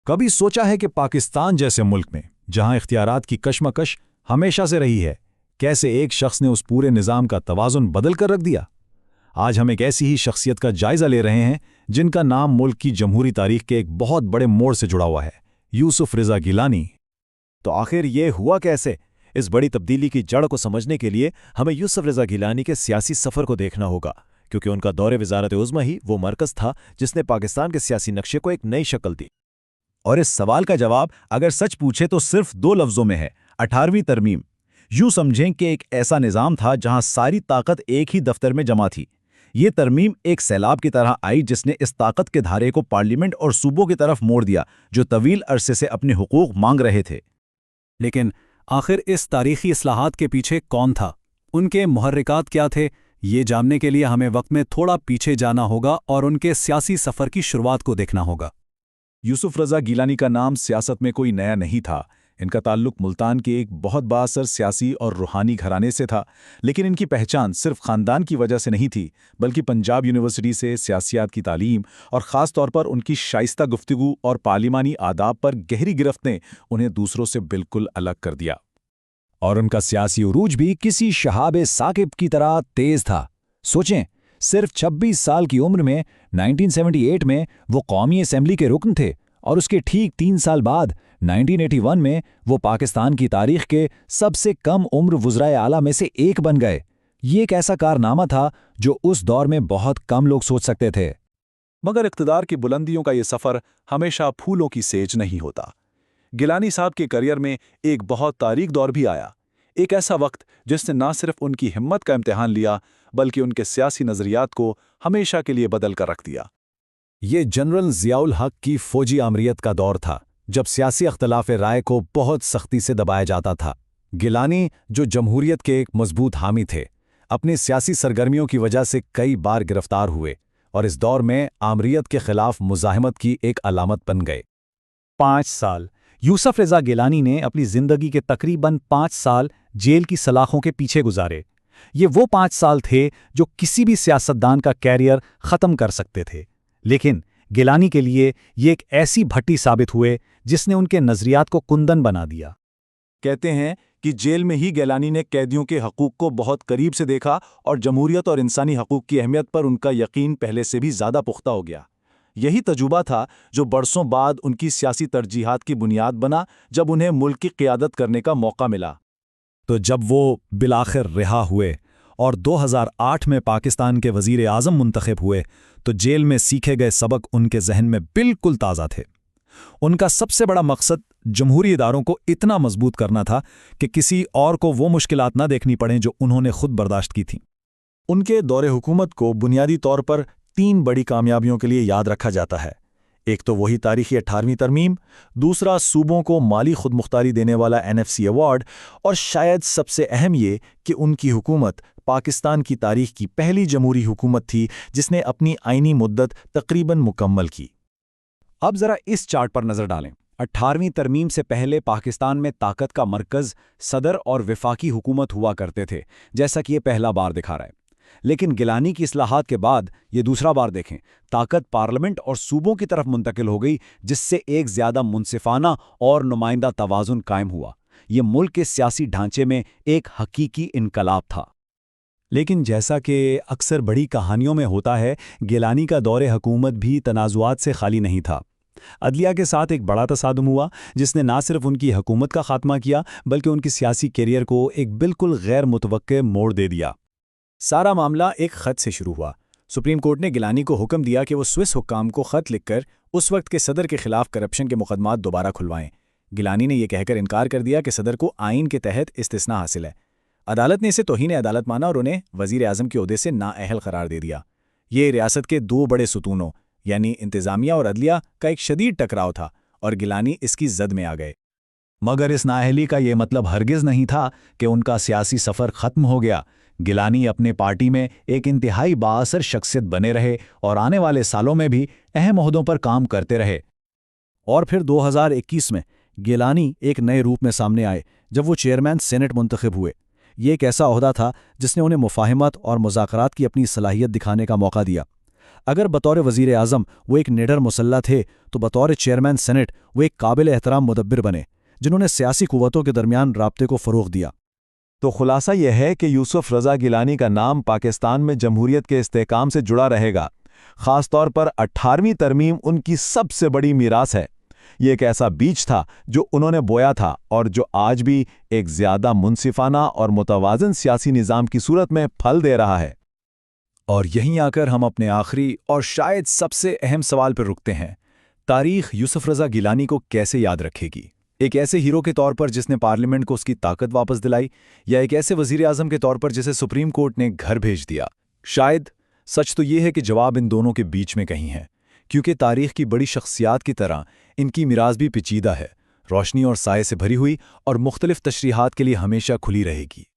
کبھی سوچا ہے کہ پاکستان جیسے ملک میں جہاں اختیارات کی کشمکش ہمیشہ سے رہی ہے، کیسے ایک شخص نے اس پورے نظام کا توازن بدل کر رکھ دیا؟ آج ہم ایک ایسی ہی شخصیت کا جائزہ لے رہے ہیں جن کا نام ملک کی جمہوری تاریخ کے ایک بہت بڑے موڑ سے جڑا ہوا ہے، یوسف رضا گیلانی۔ تو آخر یہ ہوا کیسے؟ اس بڑی تبدیلی کی جڑ کو سمجھنے کے لیے ہمیں یوسف رضا گیلانی کے سیاسی سفر کو دیکھنا ہوگا، کیونکہ ان کا دور وزارت عظمیٰ ہی وہ مرکز تھا جس نے پاکستان کے سیاسی نقشے کو ایک نئی شکل دی۔ اور اس سوال کا جواب اگر سچ پوچھے تو صرف 2 لفظوں میں ہے: 18ویں ترمیم۔ یوں سمجھیں کہ ایک ایسا نظام تھا جہاں ساری طاقت ایک ہی دفتر میں جمع تھی۔ یہ ترمیم ایک سیلاب کی طرح آئی جس نے اس طاقت کے دھارے کو پارلیمنٹ اور صوبوں کی طرف موڑ دیا جو طویل عرصے سے اپنے حقوق مانگ رہے تھے۔ لیکن آخر اس تاریخی اصلاحات کے پیچھے کون تھا؟ ان کے محرکات کیا تھے؟ یہ جاننے کے لیے ہمیں وقت میں تھوڑا پیچھے جانا ہوگا اور ان کے سیاسی سفر کی شروعات کو دیکھنا ہوگا۔ یوسف رضا گیلانی کا نام سیاست میں کوئی نیا نہیں تھا۔ ان کا تعلق ملتان کے ایک بہت بااثر سیاسی اور روحانی گھرانے سے تھا، لیکن ان کی پہچان صرف خاندان کی وجہ سے نہیں تھی، بلکہ پنجاب یونیورسٹی سے سیاسیات کی تعلیم اور خاص طور پر ان کی شائستہ گفتگو اور پارلیمانی آداب پر گہری گرفت نے انہیں دوسروں سے بالکل الگ کر دیا۔ اور ان کا سیاسی عروج بھی کسی شہاب ثاقب کی طرح تیز تھا۔ سوچیں، صرف 26 سال کی عمر میں 1978 میں وہ قومی اسمبلی کے رکن تھے، اور اس کے ٹھیک 3 سال بعد 1981 میں وہ پاکستان کی تاریخ کے سب سے کم عمر وزرائے اعلیٰ میں سے ایک بن گئے۔ یہ ایک ایسا کارنامہ تھا جو اس دور میں بہت کم لوگ سوچ سکتے تھے۔ مگر اقتدار کی بلندیوں کا یہ سفر ہمیشہ پھولوں کی سیج نہیں ہوتا۔ گیلانی صاحب کے کیریئر میں ایک بہت تاریک دور بھی آیا، ایک ایسا وقت جس نے نہ صرف ان کی ہمت کا امتحان لیا بلکہ ان کے سیاسی نظریات کو ہمیشہ کے لیے بدل کر رکھ دیا۔ یہ جنرل ضیاء الحق کی فوجی آمریت کا دور تھا، جب سیاسی اختلاف رائے کو بہت سختی سے دبایا جاتا تھا۔ گیلانی، جو جمہوریت کے ایک مضبوط حامی تھے، اپنی سیاسی سرگرمیوں کی وجہ سے کئی بار گرفتار ہوئے اور اس دور میں آمریت کے خلاف مزاحمت کی ایک علامت بن گئے۔ 5 سال یوسف رضا گیلانی نے اپنی زندگی کے تقریباً 5 سال جیل کی سلاخوں کے پیچھے گزارے۔ یہ وہ 5 سال تھے جو کسی بھی سیاستدان کا کیریئر ختم کر سکتے تھے، لیکن گیلانی کے لیے یہ ایک ایسی بھٹی ثابت ہوئے جس نے ان کے نظریات کو کندن بنا دیا۔ کہتے ہیں کہ جیل میں ہی گیلانی نے قیدیوں کے حقوق کو بہت قریب سے دیکھا اور جمہوریت اور انسانی حقوق کی اہمیت پر ان کا یقین پہلے سے بھی زیادہ پختہ ہو گیا۔ یہی تجربہ تھا جو برسوں بعد ان کی سیاسی ترجیحات کی بنیاد بنا جب انہیں ملک کی قیادت کرنے کا موقع ملا۔ تو جب وہ بالآخر رہا ہوئے اور 2008 میں پاکستان کے وزیر اعظم منتخب ہوئے تو جیل میں سیکھے گئے سبق ان کے ذہن میں بالکل تازہ تھے۔ ان کا سب سے بڑا مقصد جمہوری اداروں کو اتنا مضبوط کرنا تھا کہ کسی اور کو وہ مشکلات نہ دیکھنی پڑیں جو انہوں نے خود برداشت کی تھیں۔ ان کے دور حکومت کو بنیادی طور پر 3 بڑی کامیابیوں کے لیے یاد رکھا جاتا ہے۔ ایک تو وہی تاریخی 18ویں ترمیم، دوسرا صوبوں کو مالی خود مختاری دینے والا NFC ایوارڈ، اور شاید سب سے اہم یہ کہ ان کی حکومت پاکستان کی تاریخ کی پہلی جمہوری حکومت تھی جس نے اپنی آئینی مدت تقریباً مکمل کی۔ اب ذرا اس چارٹ پر نظر ڈالیں۔ 18ویں ترمیم سے پہلے پاکستان میں طاقت کا مرکز صدر اور وفاقی حکومت ہوا کرتے تھے، جیسا کہ یہ پہلا بار دکھا رہا ہے۔ لیکن گیلانی کی اصلاحات کے بعد یہ دوسرا بار دیکھیں، طاقت پارلیمنٹ اور صوبوں کی طرف منتقل ہو گئی، جس سے ایک زیادہ منصفانہ اور نمائندہ توازن قائم ہوا۔ یہ ملک کے سیاسی ڈھانچے میں ایک حقیقی انقلاب تھا۔ لیکن جیسا کہ اکثر بڑی کہانیوں میں ہوتا ہے، گیلانی کا دور حکومت بھی تنازعات سے خالی نہیں تھا۔ عدلیہ کے ساتھ ایک بڑا تصادم ہوا جس نے نہ صرف ان کی حکومت کا خاتمہ کیا بلکہ ان کی سیاسی کیریئر کو ایک بالکل غیر متوقع موڑ دے دیا۔ سارا معاملہ ایک خط سے شروع ہوا۔ سپریم کورٹ نے گیلانی کو حکم دیا کہ وہ سوئس حکام کو خط لکھ کر اس وقت کے صدر کے خلاف کرپشن کے مقدمات دوبارہ کھلوائیں۔ گیلانی نے یہ کہہ کر انکار کر دیا کہ صدر کو آئین کے تحت استثناء حاصل ہے۔ عدالت نے اسے توہین عدالت مانا اور انہیں وزیر اعظم کے عہدے سے نااہل قرار دے دیا۔ یہ ریاست کے 2 بڑے ستونوں یعنی انتظامیہ اور عدلیہ کا ایک شدید ٹکراؤ تھا اور گیلانی اس کی زد میں آ گئے۔ مگر اس نااہلی کا یہ مطلب ہرگز نہیں تھا کہ ان کا سیاسی سفر ختم ہو گیا۔ گیلانی اپنے پارٹی میں ایک انتہائی بااثر شخصیت بنے رہے اور آنے والے سالوں میں بھی اہم عہدوں پر کام کرتے رہے۔ اور پھر 2021 میں گیلانی ایک نئے روپ میں سامنے آئے جب وہ چیئرمین سینٹ منتخب ہوئے۔ یہ ایک ایسا عہدہ تھا جس نے انہیں مفاہمت اور مذاکرات کی اپنی صلاحیت دکھانے کا موقع دیا۔ اگر بطور وزیر اعظم وہ ایک نڈر مسلح تھے تو بطور چیئرمین سینٹ وہ ایک قابل احترام مدبر بنے جنہوں نے سیاسی قوتوں کے درمیان رابطے کو فروغ دیا۔ تو خلاصہ یہ ہے کہ یوسف رضا گیلانی کا نام پاکستان میں جمہوریت کے استحکام سے جڑا رہے گا، خاص طور پر 18ویں ترمیم ان کی سب سے بڑی میراث ہے۔ یہ ایک ایسا بیج تھا جو انہوں نے بویا تھا اور جو آج بھی ایک زیادہ منصفانہ اور متوازن سیاسی نظام کی صورت میں پھل دے رہا ہے۔ اور یہیں آ کر ہم اپنے آخری اور شاید سب سے اہم سوال پر رکتے ہیں، تاریخ یوسف رضا گیلانی کو کیسے یاد رکھے گی؟ ایک ایسے ہیرو کے طور پر جس نے پارلیمنٹ کو اس کی طاقت واپس دلائی، یا ایک ایسے وزیر اعظم کے طور پر جسے سپریم کورٹ نے گھر بھیج دیا؟ شاید سچ تو یہ ہے کہ جواب ان دونوں کے بیچ میں کہیں ہے، کیونکہ تاریخ کی بڑی شخصیات کی طرح ان کی میراث بھی پیچیدہ ہے، روشنی اور سائے سے بھری ہوئی اور مختلف تشریحات کے لیے ہمیشہ کھلی رہے گی۔